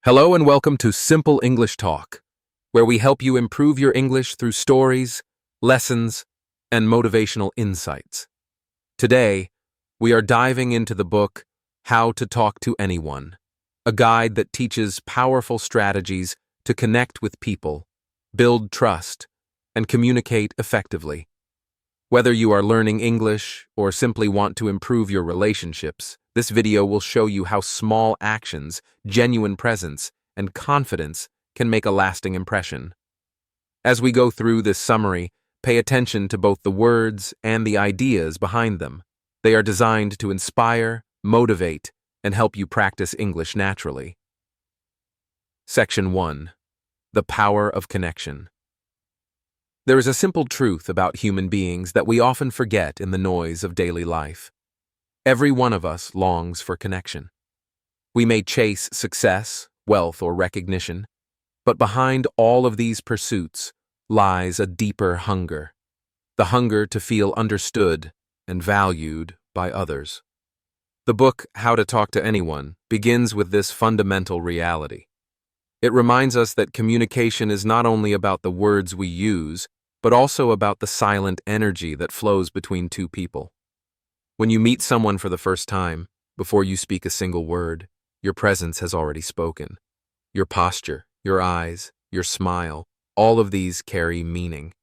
Hello and welcome to Simple English Talk, where we help you improve your English through stories, lessons, and motivational insights. Today, we are diving into the book How to Talk to Anyone, a guide that teaches powerful strategies to connect with people, build trust, and communicate effectively. Whether you are learning English or simply want to improve your relationships, this video will show you how small actions, genuine presence, and confidence can make a lasting impression. As we go through this summary, pay attention to both the words and the ideas behind them. They are designed to inspire, motivate, and help you practice English naturally. Section 1. The Power of Connection. There is a simple truth about human beings that we often forget in the noise of daily life. Every one of us longs for connection. We may chase success, wealth, or recognition, but behind all of these pursuits lies a deeper hunger, the hunger to feel understood and valued by others. The book, How to Talk to Anyone, begins with this fundamental reality. It reminds us that communication is not only about the words we use, but also about the silent energy that flows between two people. When you meet someone for the first time, before you speak a single word, your presence has already spoken. Your posture, your eyes, your smile, all of these carry meaning.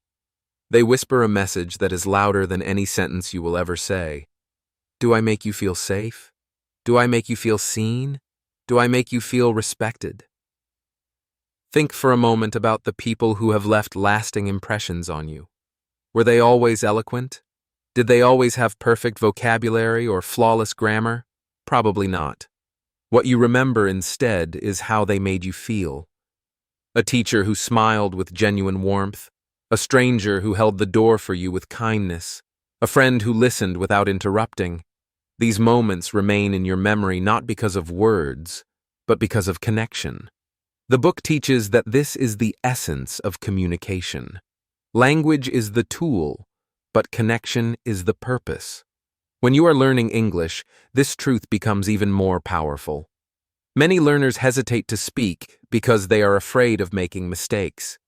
They whisper a message that is louder than any sentence you will ever say. Do I make you feel safe? Do I make you feel seen? Do I make you feel respected? Think for a moment about the people who have left lasting impressions on you. Were they always eloquent? Did they always have perfect vocabulary or flawless grammar? Probably not. What you remember instead is how they made you feel. A teacher who smiled with genuine warmth, a stranger who held the door for you with kindness, a friend who listened without interrupting. These moments remain in your memory not because of words, but because of connection. The book teaches that this is the essence of communication. Language is the tool, but connection is the purpose. When you are learning English, this truth becomes even more powerful. Many learners hesitate to speak because they are afraid of making mistakes.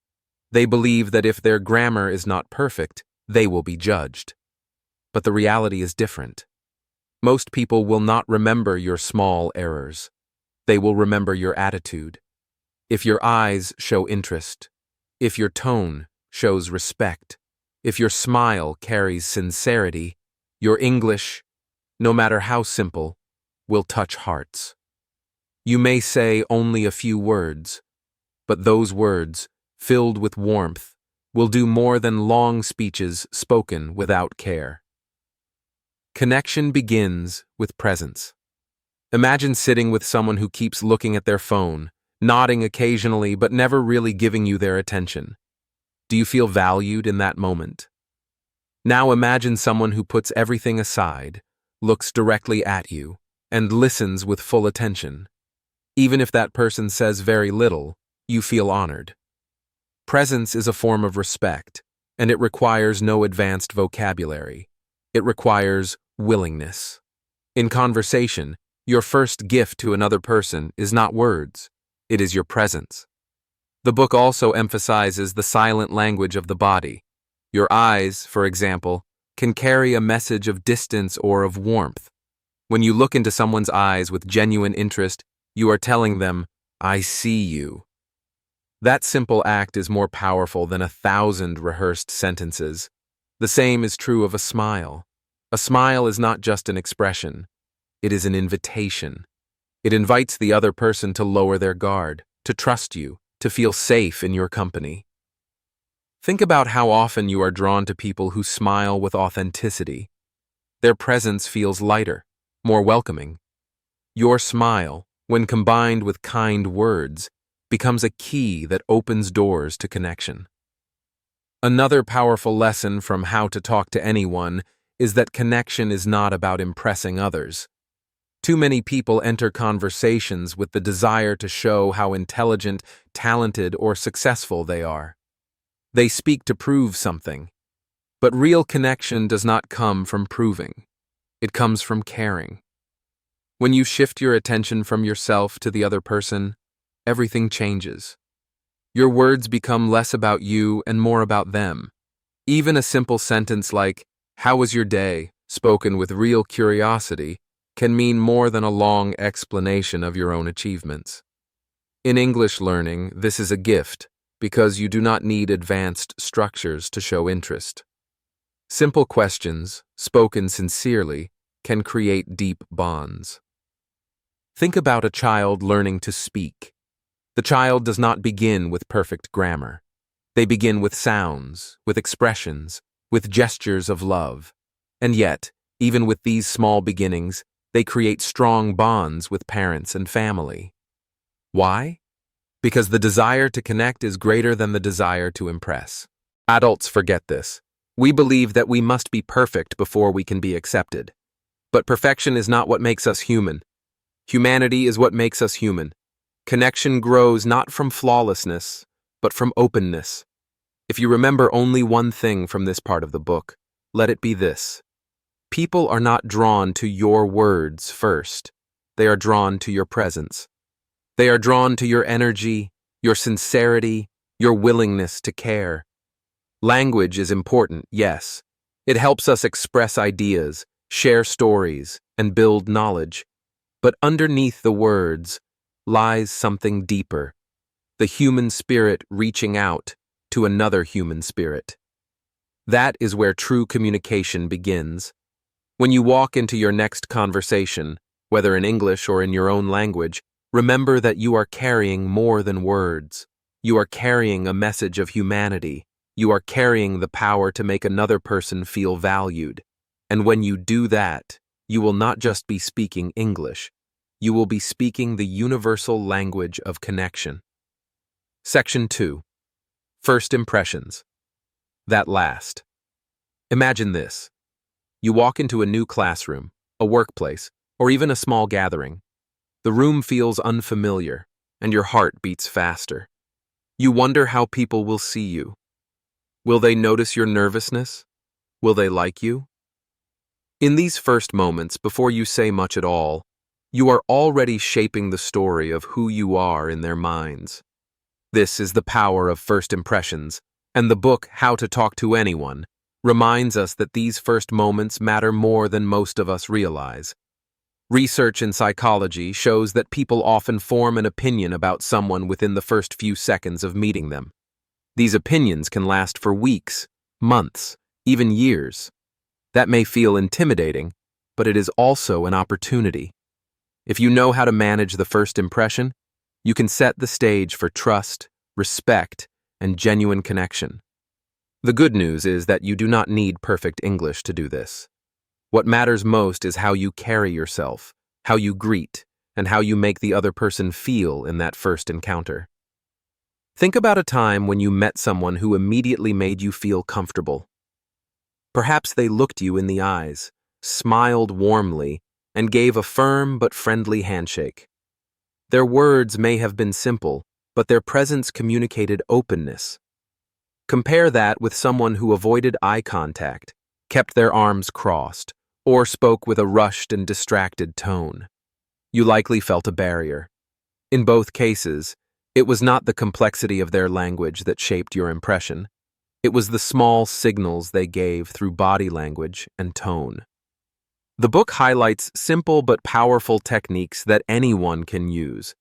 They believe that if their grammar is not perfect, they will be judged. But the reality is different. Most people will not remember your small errors. They will remember your attitude. If your eyes show interest, if your tone shows respect, if your smile carries sincerity, your English, no matter how simple, will touch hearts. You may say only a few words, but those words, filled with warmth, will do more than long speeches spoken without care. Connection begins with presence. Imagine sitting with someone who keeps looking at their phone, nodding occasionally but never really giving you their attention. Do you feel valued in that moment? Now imagine someone who puts everything aside, looks directly at you, and listens with full attention. Even if that person says very little, you feel honored. Presence is a form of respect, and it requires no advanced vocabulary. It requires willingness. In conversation, your first gift to another person is not words. It is your presence. The book also emphasizes the silent language of the body. Your eyes, for example, can carry a message of distance or of warmth. When you look into someone's eyes with genuine interest, you are telling them, I see you. That simple act is more powerful than 1,000 rehearsed sentences. The same is true of a smile. A smile is not just an expression. It is an invitation. It invites the other person to lower their guard, to trust you, to feel safe in your company. Think about how often you are drawn to people who smile with authenticity. Their presence feels lighter, more welcoming. Your smile, when combined with kind words, becomes a key that opens doors to connection. Another powerful lesson from How to Talk to Anyone is that connection is not about impressing others. Too many people enter conversations with the desire to show how intelligent, talented, or successful they are. They speak to prove something. But real connection does not come from proving. It comes from caring. When you shift your attention from yourself to the other person, everything changes. Your words become less about you and more about them. Even a simple sentence like, "How was your day?" spoken with real curiosity can mean more than a long explanation of your own achievements. In English learning, this is a gift because you do not need advanced structures to show interest. Simple questions, spoken sincerely, can create deep bonds. Think about a child learning to speak. The child does not begin with perfect grammar. They begin with sounds, with expressions, with gestures of love. And yet, even with these small beginnings, they create strong bonds with parents and family. Why? Because the desire to connect is greater than the desire to impress. Adults forget this. We believe that we must be perfect before we can be accepted. But perfection is not what makes us human. Humanity is what makes us human. Connection grows not from flawlessness, but from openness. If you remember only one thing from this part of the book, let it be this. People are not drawn to your words first. They are drawn to your presence. They are drawn to your energy, your sincerity, your willingness to care. Language is important, yes. It helps us express ideas, share stories, and build knowledge. But underneath the words lies something deeper, the human spirit reaching out to another human spirit. That is where true communication begins. When you walk into your next conversation, whether in English or in your own language, remember that you are carrying more than words. You are carrying a message of humanity. You are carrying the power to make another person feel valued. And when you do that, you will not just be speaking English. You will be speaking the universal language of connection. Section 2. First impressions. That last. Imagine this. You walk into a new classroom, a workplace, or even a small gathering. The room feels unfamiliar, and your heart beats faster. You wonder how people will see you. Will they notice your nervousness? Will they like you? In these first moments, before you say much at all, you are already shaping the story of who you are in their minds. This is the power of first impressions, and the book How to Talk to Anyone reminds us that these first moments matter more than most of us realize. Research in psychology shows that people often form an opinion about someone within the first few seconds of meeting them. These opinions can last for weeks, months, even years. That may feel intimidating, but it is also an opportunity. If you know how to manage the first impression, you can set the stage for trust, respect, and genuine connection. The good news is that you do not need perfect English to do this. What matters most is how you carry yourself, how you greet, and how you make the other person feel in that first encounter. Think about a time when you met someone who immediately made you feel comfortable. Perhaps they looked you in the eyes, smiled warmly, and gave a firm but friendly handshake. Their words may have been simple, but their presence communicated openness. Compare that with someone who avoided eye contact, kept their arms crossed, or spoke with a rushed and distracted tone. You likely felt a barrier. In both cases, it was not the complexity of their language that shaped your impression. It was the small signals they gave through body language and tone. The book highlights simple but powerful techniques that anyone can use.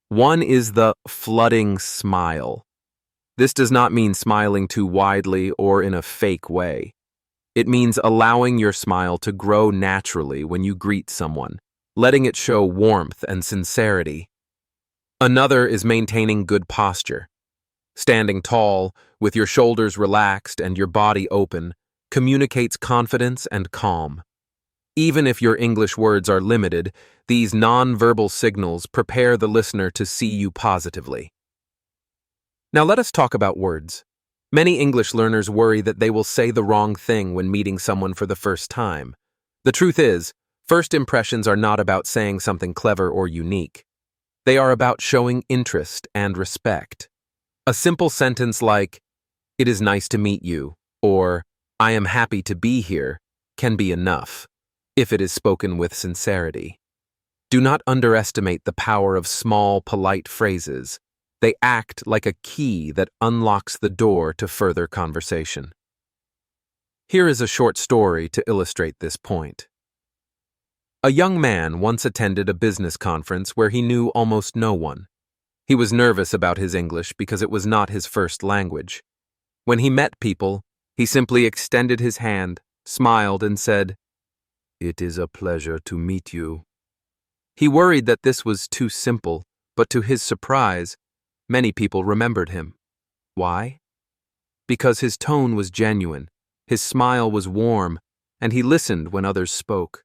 One is the flooding smile. This does not mean smiling too widely or in a fake way. It means allowing your smile to grow naturally when you greet someone, letting it show warmth and sincerity. Another is maintaining good posture. Standing tall, with your shoulders relaxed and your body open, communicates confidence and calm. Even if your English words are limited, these non-verbal signals prepare the listener to see you positively. Now let us talk about words. Many English learners worry that they will say the wrong thing when meeting someone for the first time. The truth is, first impressions are not about saying something clever or unique. They are about showing interest and respect. A simple sentence like, "It is nice to meet you," or "I am happy to be here," can be enough, if it is spoken with sincerity. Do not underestimate the power of small, polite phrases. They act like a key that unlocks the door to further conversation. Here is a short story to illustrate this point. A young man once attended a business conference where he knew almost no one. He was nervous about his English because it was not his first language. When he met people, he simply extended his hand, smiled, and said, "It is a pleasure to meet you." He worried that this was too simple, but to his surprise, many people remembered him. Why? Because his tone was genuine, his smile was warm, and he listened when others spoke.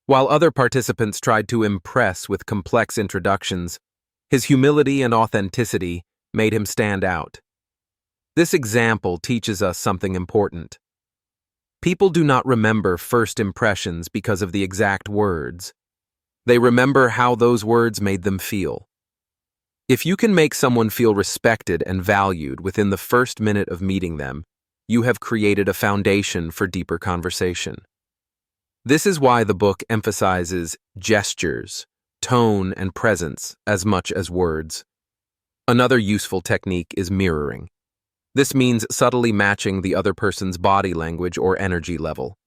While other participants tried to impress with complex introductions, his humility and authenticity made him stand out. This example teaches us something important. People do not remember first impressions because of the exact words. They remember how those words made them feel. If you can make someone feel respected and valued within the first minute of meeting them, you have created a foundation for deeper conversation. This is why the book emphasizes gestures, tone, and presence as much as words. Another useful technique is mirroring. This means subtly matching the other person's body language or energy level.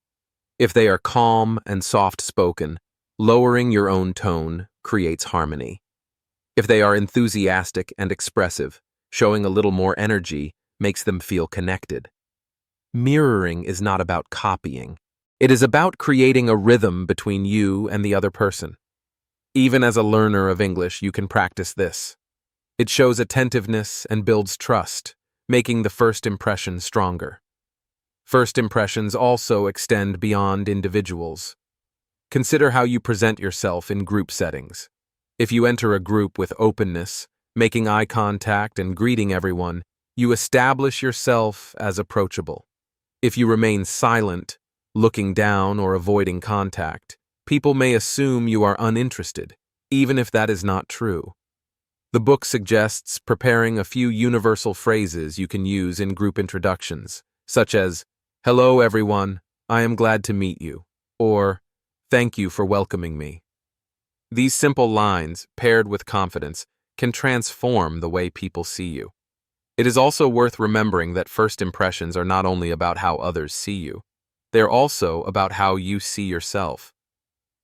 If they are calm and soft-spoken, lowering your own tone creates harmony. If they are enthusiastic and expressive, showing a little more energy makes them feel connected. Mirroring is not about copying. It is about creating a rhythm between you and the other person. Even as a learner of English, you can practice this. It shows attentiveness and builds trust, making the first impression stronger. First impressions also extend beyond individuals. Consider how you present yourself in group settings. If you enter a group with openness, making eye contact and greeting everyone, you establish yourself as approachable. If you remain silent, looking down or avoiding contact, people may assume you are uninterested, even if that is not true. The book suggests preparing a few universal phrases you can use in group introductions, such as, "Hello everyone, I am glad to meet you," or "Thank you for welcoming me." These simple lines, paired with confidence, can transform the way people see you. It is also worth remembering that first impressions are not only about how others see you, they are also about how you see yourself.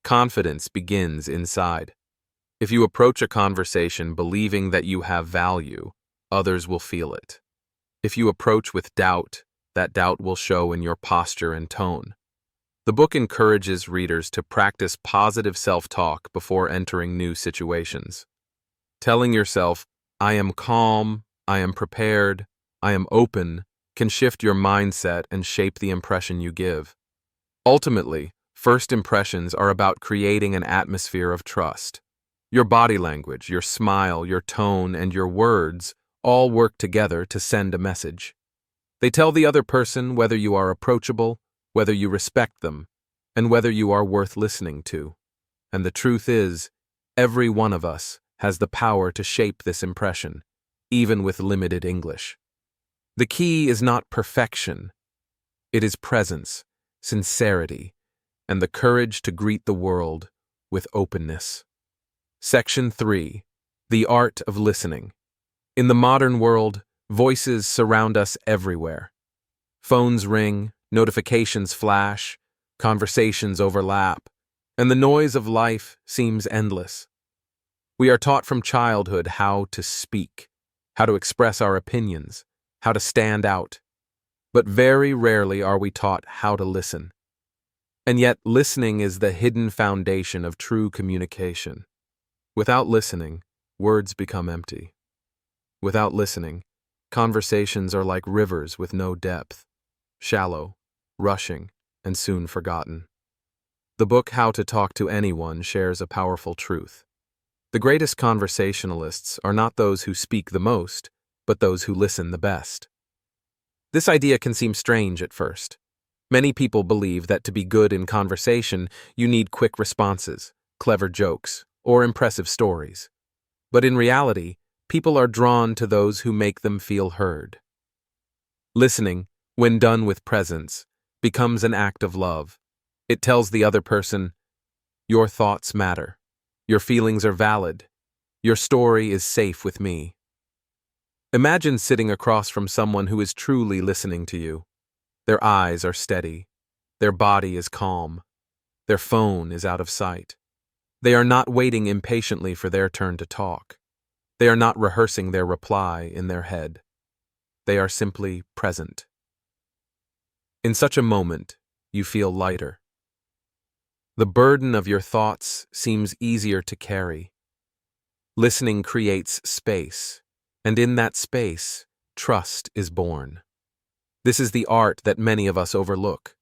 Confidence begins inside. If you approach a conversation believing that you have value, others will feel it. If you approach with doubt, that doubt will show in your posture and tone. The book encourages readers to practice positive self-talk before entering new situations. Telling yourself, "I am calm, I am prepared, I am open," can shift your mindset and shape the impression you give. Ultimately, first impressions are about creating an atmosphere of trust. Your body language, your smile, your tone, and your words all work together to send a message. They tell the other person whether you are approachable, whether you respect them, and whether you are worth listening to. And the truth is, every one of us has the power to shape this impression, even with limited English. The key is not perfection. It is presence, sincerity, and the courage to greet the world with openness. Section 3. The Art of Listening. In the modern world, voices surround us everywhere. Phones ring, notifications flash, conversations overlap, and the noise of life seems endless. We are taught from childhood how to speak, how to express our opinions, how to stand out, but very rarely are we taught how to listen. And yet, listening is the hidden foundation of true communication. Without listening, words become empty. Without listening, conversations are like rivers with no depth, shallow, rushing, and soon forgotten. The book How to Talk to Anyone shares a powerful truth. The greatest conversationalists are not those who speak the most, but those who listen the best. This idea can seem strange at first. Many people believe that to be good in conversation, you need quick responses, clever jokes, or impressive stories. But in reality, people are drawn to those who make them feel heard. Listening, when done with presence, becomes an act of love. It tells the other person, Your thoughts matter. Your feelings are valid. Your story is safe with me. Imagine sitting across from someone who is truly listening to you. Their eyes are steady. Their body is calm. Their phone is out of sight. They are not waiting impatiently for their turn to talk. They are not rehearsing their reply in their head. They are simply present. In such a moment, you feel lighter. The burden of your thoughts seems easier to carry. Listening creates space, and in that space, trust is born. This is the art that many of us overlook.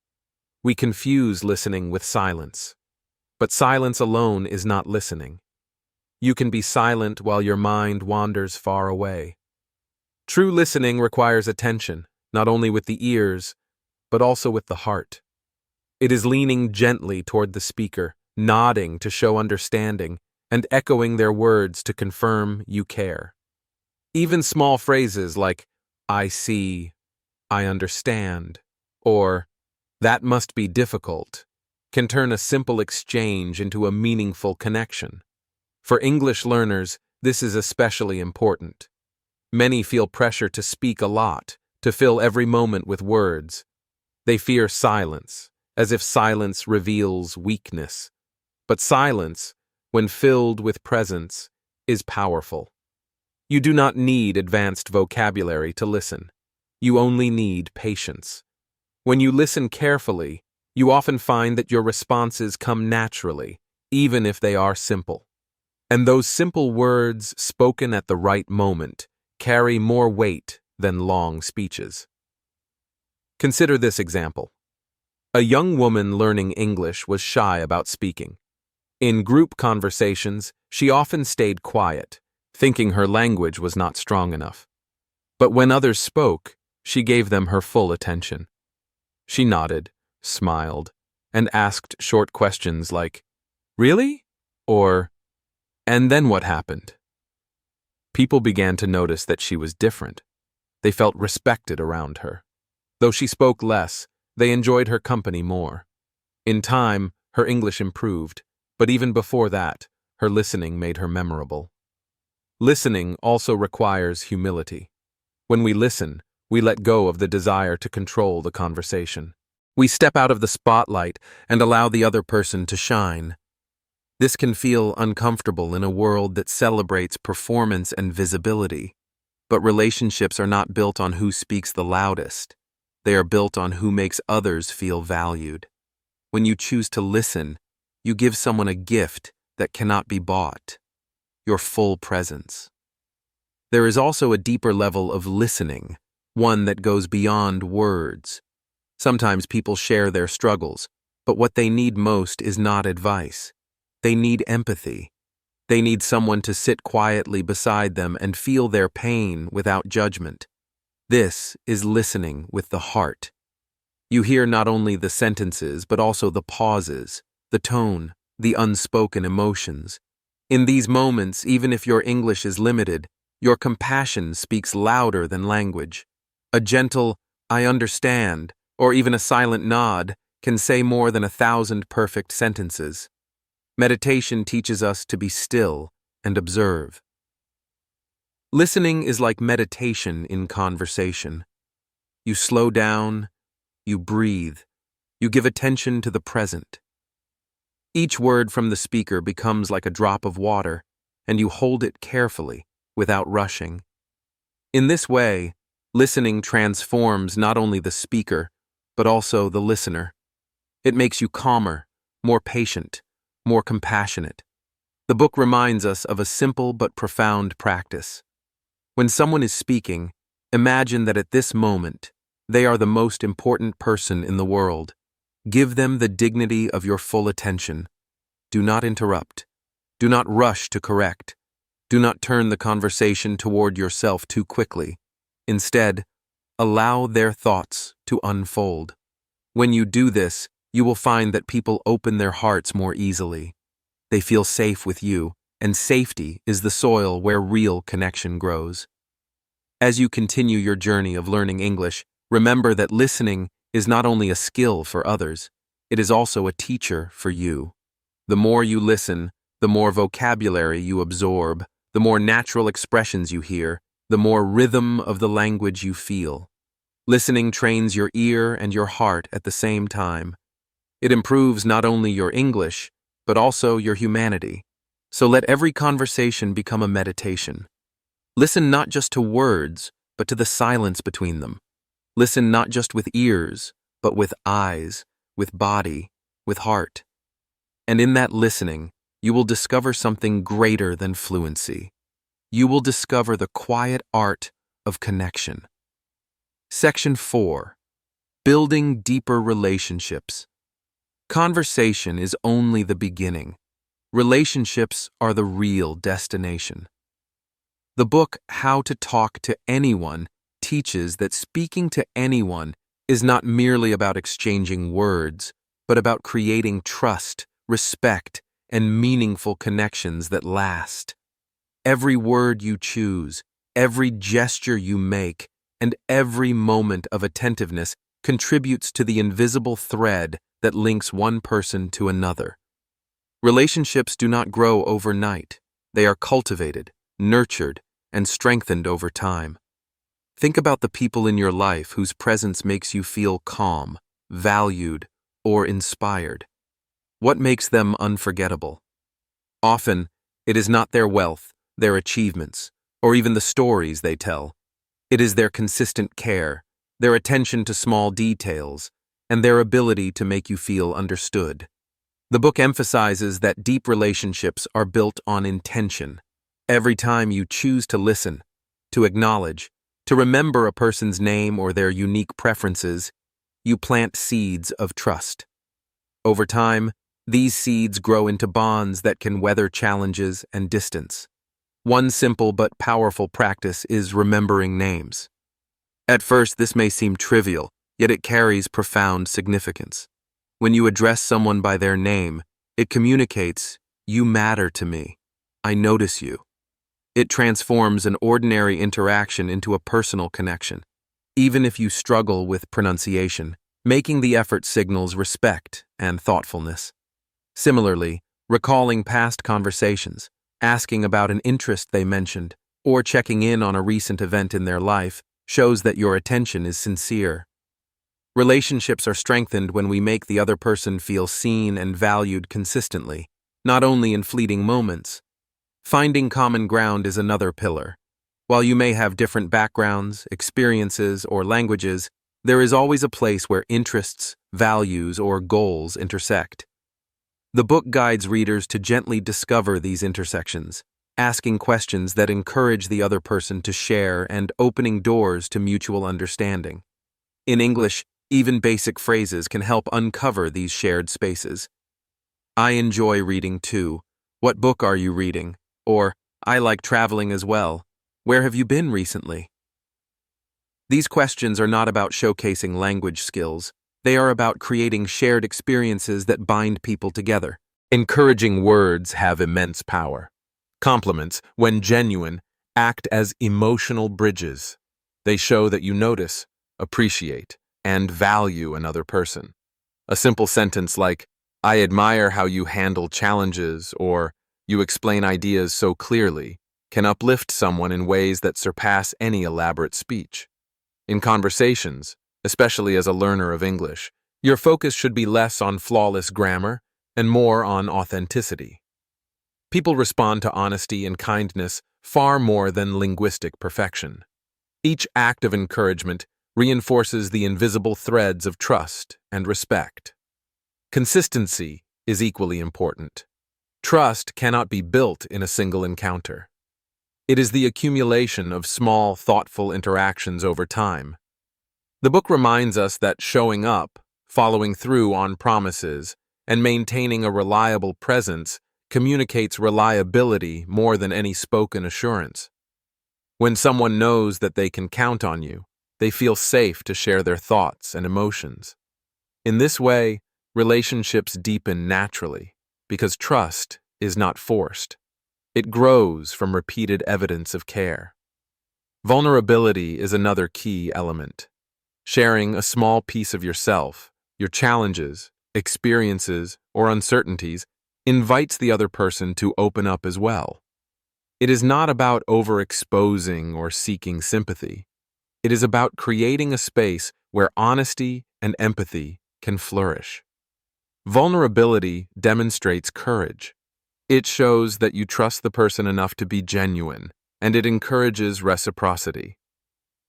We confuse listening with silence. But silence alone is not listening. You can be silent while your mind wanders far away. True listening requires attention, not only with the ears, but also with the heart. It is leaning gently toward the speaker, nodding to show understanding, and echoing their words to confirm you care. Even small phrases like, "I see," "I understand," or "that must be difficult," can turn a simple exchange into a meaningful connection. For English learners, this is especially important. Many feel pressure to speak a lot, to fill every moment with words. They fear silence, as if silence reveals weakness. But silence, when filled with presence, is powerful. You do not need advanced vocabulary to listen. You only need patience. When you listen carefully, you often find that your responses come naturally, even if they are simple. And those simple words, spoken at the right moment, carry more weight than long speeches. Consider this example. A young woman learning English was shy about speaking. In group conversations, she often stayed quiet, thinking her language was not strong enough. But when others spoke, she gave them her full attention. She nodded, smiled, and asked short questions like, "Really?" or "And then what happened?" People began to notice that she was different. They felt respected around her. Though she spoke less, they enjoyed her company more. In time, her English improved, but even before that, her listening made her memorable. Listening also requires humility. When we listen, we let go of the desire to control the conversation. We step out of the spotlight and allow the other person to shine. This can feel uncomfortable in a world that celebrates performance and visibility. But relationships are not built on who speaks the loudest. They are built on who makes others feel valued. When you choose to listen, you give someone a gift that cannot be bought: your full presence. There is also a deeper level of listening, one that goes beyond words. Sometimes people share their struggles, but what they need most is not advice. They need empathy. They need someone to sit quietly beside them and feel their pain without judgment. This is listening with the heart. You hear not only the sentences, but also the pauses, the tone, the unspoken emotions. In these moments, even if your English is limited, your compassion speaks louder than language. A gentle, "I understand," or even a silent nod can say more than 1,000 perfect sentences. Meditation teaches us to be still and observe. Listening is like meditation in conversation. You slow down, you breathe, you give attention to the present. Each word from the speaker becomes like a drop of water, and you hold it carefully, without rushing. In this way, listening transforms not only the speaker, but also the listener. It makes you calmer, more patient, more compassionate. The book reminds us of a simple but profound practice. When someone is speaking, imagine that at this moment, they are the most important person in the world. Give them the dignity of your full attention. Do not interrupt. Do not rush to correct. Do not turn the conversation toward yourself too quickly. Instead, allow their thoughts to unfold. When you do this, you will find that people open their hearts more easily. They feel safe with you, and safety is the soil where real connection grows. As you continue your journey of learning English, remember that listening is not only a skill for others, it is also a teacher for you. The more you listen, the more vocabulary you absorb, the more natural expressions you hear, the more rhythm of the language you feel. Listening trains your ear and your heart at the same time. It improves not only your English, but also your humanity. So let every conversation become a meditation. Listen not just to words, but to the silence between them. Listen not just with ears, but with eyes, with body, with heart. And in that listening, you will discover something greater than fluency. You will discover the quiet art of connection. Section 4. Building deeper relationships. Conversation is only the beginning. Relationships are the real destination. The book How to Talk to Anyone teaches that speaking to anyone is not merely about exchanging words, but about creating trust, respect, and meaningful connections that last. Every word you choose, every gesture you make, and every moment of attentiveness contributes to the invisible thread that links one person to another. Relationships do not grow overnight. They are cultivated, nurtured, and strengthened over time. Think about the people in your life whose presence makes you feel calm, valued, or inspired. What makes them unforgettable? Often, it is not their wealth, their achievements, or even the stories they tell. It is their consistent care, their attention to small details, and their ability to make you feel understood. The book emphasizes that deep relationships are built on intention. Every time you choose to listen, to acknowledge, to remember a person's name or their unique preferences, you plant seeds of trust. Over time, these seeds grow into bonds that can weather challenges and distance. One simple but powerful practice is remembering names. At first, this may seem trivial, yet it carries profound significance. When you address someone by their name, it communicates, "You matter to me. I notice you." It transforms an ordinary interaction into a personal connection. Even if you struggle with pronunciation, making the effort signals respect and thoughtfulness. Similarly, recalling past conversations, asking about an interest they mentioned, or checking in on a recent event in their life shows that your attention is sincere. Relationships are strengthened when we make the other person feel seen and valued consistently, not only in fleeting moments. Finding common ground is another pillar. While you may have different backgrounds, experiences, or languages, there is always a place where interests, values, or goals intersect. The book guides readers to gently discover these intersections, asking questions that encourage the other person to share and opening doors to mutual understanding. In English, even basic phrases can help uncover these shared spaces. "I enjoy reading too. What book are you reading?" Or, "I like traveling as well. Where have you been recently?" These questions are not about showcasing language skills. They are about creating shared experiences that bind people together. Encouraging words have immense power. Compliments, when genuine, act as emotional bridges. They show that you notice, appreciate, and value another person. A simple sentence like, "I admire how you handle challenges," or "You explain ideas so clearly," can uplift someone in ways that surpass any elaborate speech. In conversations, especially as a learner of English, your focus should be less on flawless grammar and more on authenticity. People respond to honesty and kindness far more than linguistic perfection. Each act of encouragement reinforces the invisible threads of trust and respect. Consistency is equally important. Trust cannot be built in a single encounter. It is the accumulation of small, thoughtful interactions over time. The book reminds us that showing up, following through on promises, and maintaining a reliable presence communicates reliability more than any spoken assurance. When someone knows that they can count on you, they feel safe to share their thoughts and emotions. In this way, relationships deepen naturally, because trust is not forced. It grows from repeated evidence of care. Vulnerability is another key element. Sharing a small piece of yourself, your challenges, experiences, or uncertainties invites the other person to open up as well. It is not about overexposing or seeking sympathy. It is about creating a space where honesty and empathy can flourish. Vulnerability demonstrates courage. It shows that you trust the person enough to be genuine, and it encourages reciprocity.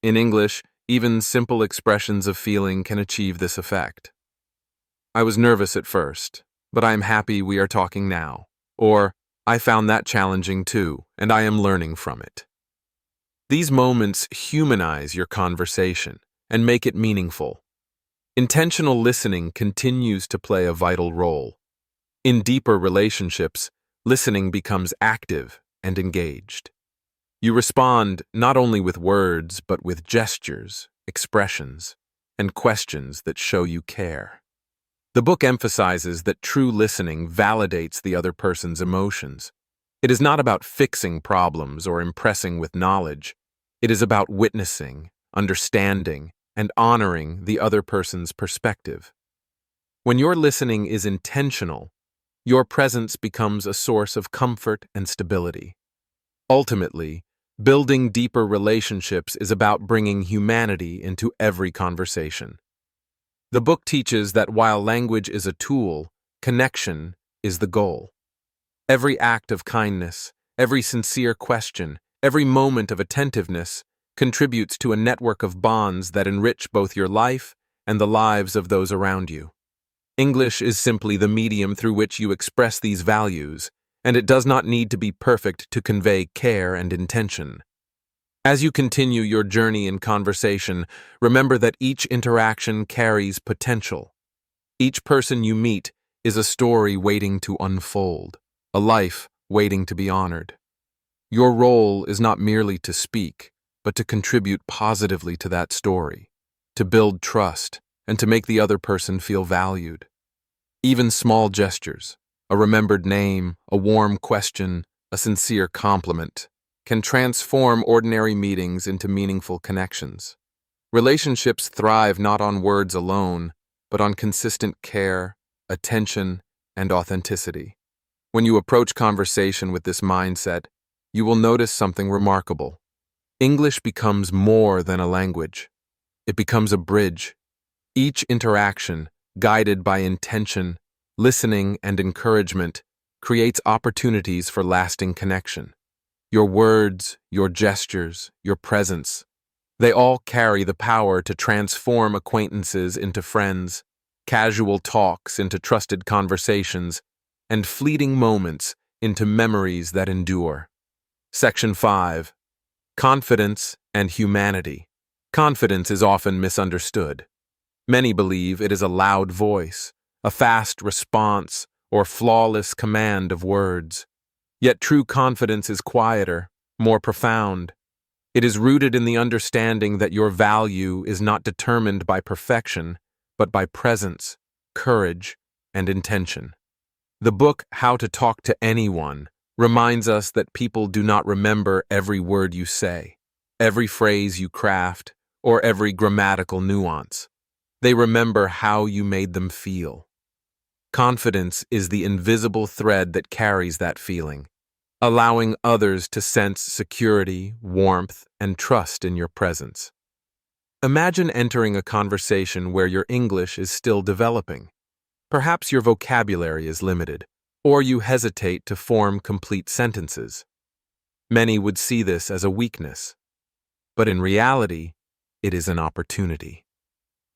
In English, even simple expressions of feeling can achieve this effect. I was nervous at first, but I am happy we are talking now. Or, I found that challenging too, and I am learning from it. These moments humanize your conversation and make it meaningful. Intentional listening continues to play a vital role. In deeper relationships, listening becomes active and engaged. You respond not only with words, but with gestures, expressions, and questions that show you care. The book emphasizes that true listening validates the other person's emotions. It is not about fixing problems or impressing with knowledge. It is about witnessing, understanding, and honoring the other person's perspective. When your listening is intentional, your presence becomes a source of comfort and stability. Ultimately, building deeper relationships is about bringing humanity into every conversation. The book teaches that while language is a tool, connection is the goal. Every act of kindness, every sincere question, every moment of attentiveness contributes to a network of bonds that enrich both your life and the lives of those around you. English is simply the medium through which you express these values, and it does not need to be perfect to convey care and intention. As you continue your journey in conversation, remember that each interaction carries potential. Each person you meet is a story waiting to unfold, a life waiting to be honored. Your role is not merely to speak, but to contribute positively to that story, to build trust, and to make the other person feel valued. Even small gestures, a remembered name, a warm question, a sincere compliment, can transform ordinary meetings into meaningful connections. Relationships thrive not on words alone, but on consistent care, attention, and authenticity. When you approach conversation with this mindset, you will notice something remarkable. English becomes more than a language. It becomes a bridge. Each interaction, guided by intention, listening, and encouragement, creates opportunities for lasting connection. Your words, your gestures, your presence, they all carry the power to transform acquaintances into friends, casual talks into trusted conversations, and fleeting moments into memories that endure. Section 5. Confidence and humanity. Confidence is often misunderstood. Many believe it is a loud voice, a fast response, or flawless command of words. Yet true confidence is quieter, more profound. It is rooted in the understanding that your value is not determined by perfection, but by presence, courage, and intention. The book, How to Talk to Anyone, reminds us that people do not remember every word you say, every phrase you craft, or every grammatical nuance. They remember how you made them feel. Confidence is the invisible thread that carries that feeling, allowing others to sense security, warmth, and trust in your presence. Imagine entering a conversation where your English is still developing. Perhaps your vocabulary is limited, or you hesitate to form complete sentences. Many would see this as a weakness, but in reality, it is an opportunity.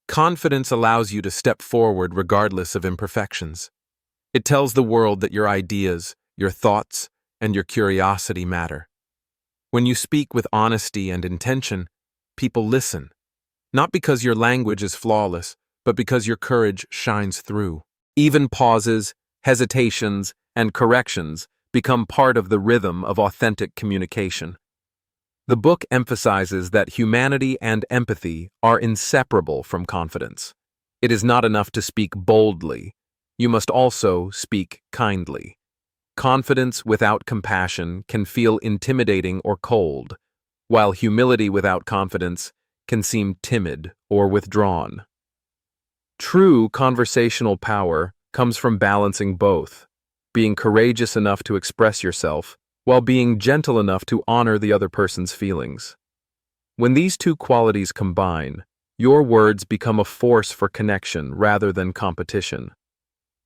Confidence allows you to step forward regardless of imperfections. It tells the world that your ideas, your thoughts, and your curiosity matter. When you speak with honesty and intention, people listen, not because your language is flawless, but because your courage shines through. Even pauses, hesitations, and corrections become part of the rhythm of authentic communication. The book emphasizes that humanity and empathy are inseparable from confidence. It is not enough to speak boldly. You must also speak kindly. Confidence without compassion can feel intimidating or cold, while humility without confidence can seem timid or withdrawn. True conversational power comes from balancing both. being courageous enough to express yourself, while being gentle enough to honor the other person's feelings. When these two qualities combine, your words become a force for connection rather than competition.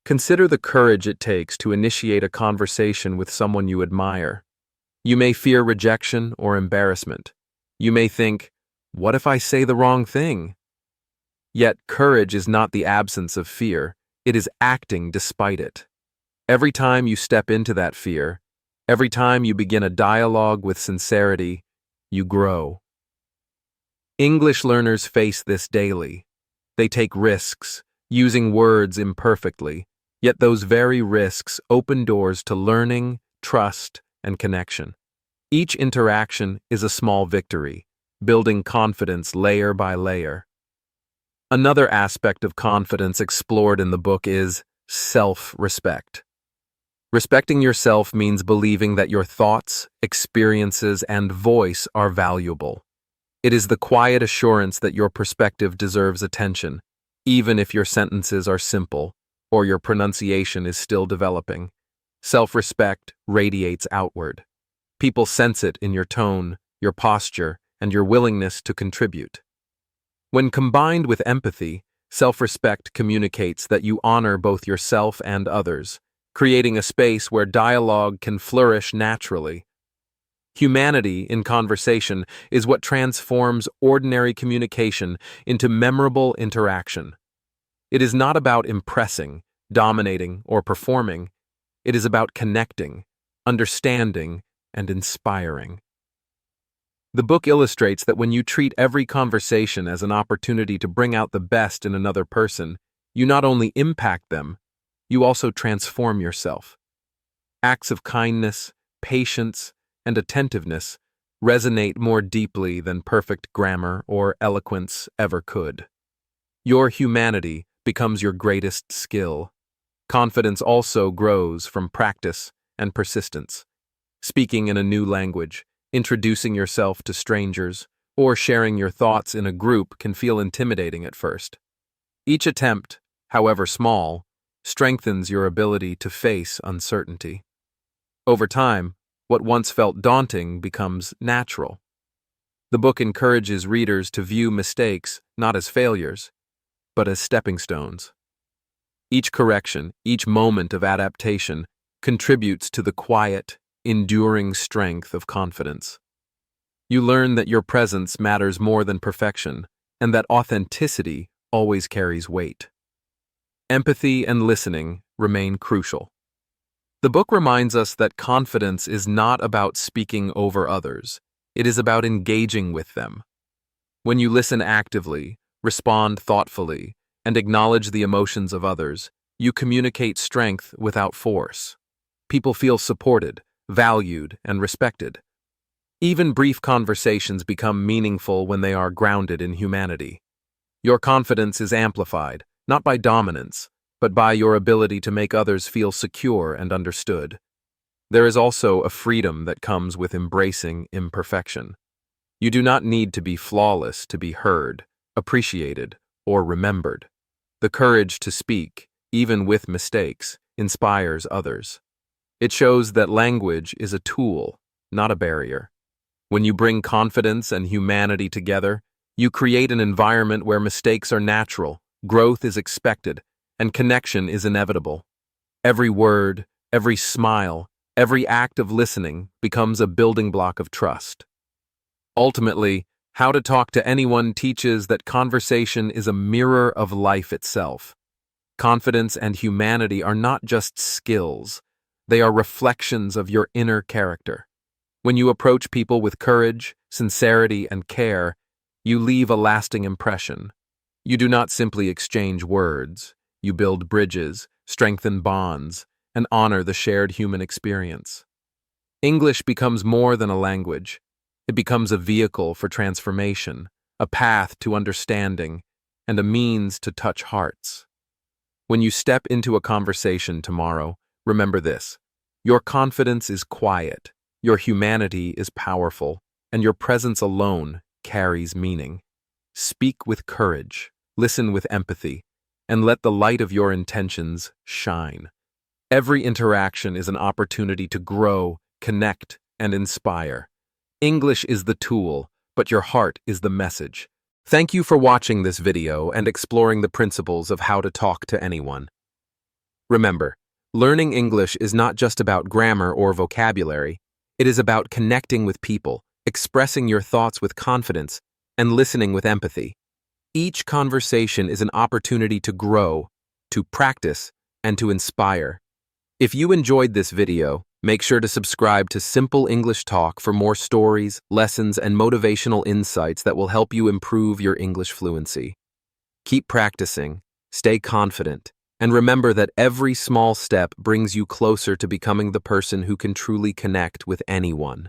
Consider the courage it takes to initiate a conversation with someone you admire. You may fear rejection or embarrassment. You may think, "What if I say the wrong thing?" Yet courage is not the absence of fear, it is acting despite it. Every time you step into that fear, every time you begin a dialogue with sincerity, you grow. English learners face this daily. They take risks, using words imperfectly, yet those very risks open doors to learning, trust, and connection. Each interaction is a small victory, building confidence layer by layer. Another aspect of confidence explored in the book is self-respect. Respecting yourself means believing that your thoughts, experiences, and voice are valuable. It is the quiet assurance that your perspective deserves attention, even if your sentences are simple or your pronunciation is still developing. Self-respect radiates outward. People sense it in your tone, your posture, and your willingness to contribute. When combined with empathy, self-respect communicates that you honor both yourself and others, creating a space where dialogue can flourish naturally. Humanity in conversation is what transforms ordinary communication into memorable interaction. It is not about impressing, dominating, or performing. It is about connecting, understanding, and inspiring. The book illustrates that when you treat every conversation as an opportunity to bring out the best in another person, you not only impact them, you also transform yourself. Acts of kindness, patience, and attentiveness resonate more deeply than perfect grammar or eloquence ever could. Your humanity becomes your greatest skill. Confidence also grows from practice and persistence. Speaking in a new language, introducing yourself to strangers, or sharing your thoughts in a group can feel intimidating at first. Each attempt, however small, strengthens your ability to face uncertainty. Over time, what once felt daunting becomes natural. The book encourages readers to view mistakes not as failures, but as stepping stones. Each correction, each moment of adaptation contributes to the quiet, enduring strength of confidence. You learn that your presence matters more than perfection, and that authenticity always carries weight. Empathy and listening remain crucial. The book reminds us that confidence is not about speaking over others. It is about engaging with them. When you listen actively, respond thoughtfully, and acknowledge the emotions of others, you communicate strength without force. People feel supported, valued, and respected. Even brief conversations become meaningful when they are grounded in humanity. Your confidence is amplified, not by dominance, but by your ability to make others feel secure and understood. There is also a freedom that comes with embracing imperfection. You do not need to be flawless to be heard, appreciated, or remembered. The courage to speak, even with mistakes, inspires others. It shows that language is a tool, not a barrier. When you bring confidence and humanity together, you create an environment where mistakes are natural, growth is expected, and connection is inevitable. Every word, every smile, every act of listening becomes a building block of trust. Ultimately, How to Talk to Anyone teaches that conversation is a mirror of life itself. Confidence and humanity are not just skills, they are reflections of your inner character. When you approach people with courage, sincerity, and care, you leave a lasting impression. You do not simply exchange words, you build bridges, strengthen bonds, and honor the shared human experience. English becomes more than a language. It becomes a vehicle for transformation, a path to understanding, and a means to touch hearts. When you step into a conversation tomorrow, remember this: your confidence is quiet, your humanity is powerful, and your presence alone carries meaning. Speak with courage, listen with empathy, and let the light of your intentions shine. Every interaction is an opportunity to grow, connect, and inspire. English is the tool, but your heart is the message. Thank you for watching this video and exploring the principles of how to talk to anyone. Remember, learning English is not just about grammar or vocabulary. It is about connecting with people, expressing your thoughts with confidence, and listening with empathy. Each conversation is an opportunity to grow, to practice, and to inspire. If you enjoyed this video, make sure to subscribe to Simple English Talk for more stories, lessons, and motivational insights that will help you improve your English fluency. Keep practicing, stay confident, and remember that every small step brings you closer to becoming the person who can truly connect with anyone.